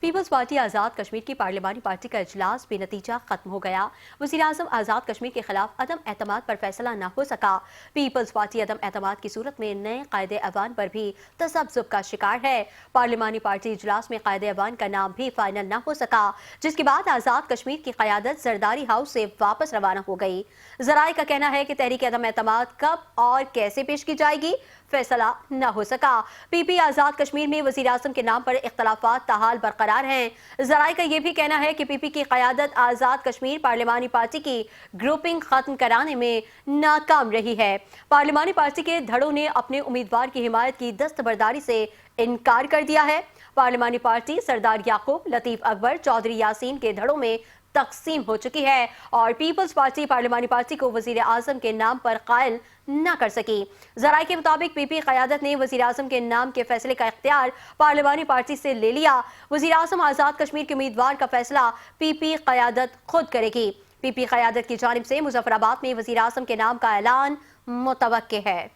Peoples party Azad Kashmir کی پارلیمانی party کا اجلاس بے نتیجہ ختم ہو گیا۔ وزیر اعظم آزاد کشمیر کے خلاف عدم اعتماد پر فیصلہ نہ ہو سکا۔ پیپلز پارٹی عدم اعتماد کی صورت میں نئے قائد ایوان پر بھی تذبذب کا شکار ہے۔ پارلیمانی پارٹی اجلاس میں قائد ایوان کا نام بھی فائنل نہ ہو سکا، جس کے بعد آزاد کشمیر کی قیادت زرداری ہاؤس سے واپس روانہ ہو گئی۔ ذرائع کا کہنا ہے کہ تحریک عدم اعتماد کب اور کیسے پیش کی جائے گی، فیصلہ نہ ہو سکا۔ پی پی آزاد کشمیر میں وزیر اعظم کے نام پر اختلافات تاحال برقرار ہیں۔ ذرائع کا یہ بھی کہنا ہے کہ پی پی کی قیادت آزاد کشمیر پارلیمانی پارٹی کی گروپنگ ختم کرانے میں ناکام رہی ہے۔ پارلیمانی پارٹی کے دھڑوں نے اپنے امیدوار کی حمایت کی دستبرداری سے انکار کر دیا ہے۔ پارلیمانی پارٹی سردار یعقوب، لطیف اکبر، چودھری یاسین کے دھڑوں میں تقسیم ہو چکی ہے اور پیپلز پارٹی پارلیمانی پارٹی کو وزیر اعظم کے نام پر قائل نہ کر سکی۔ ذرائع کے مطابق پی پی قیادت نے وزیر اعظم کے نام کے فیصلے کا اختیار پارلیمانی پارٹی سے لے لیا۔ وزیر اعظم آزاد کشمیر کے امیدوار کا فیصلہ پی پی قیادت خود کرے گی۔ پی پی قیادت کی جانب سے مظفر آباد میں وزیر اعظم کے نام کا اعلان متوقع ہے۔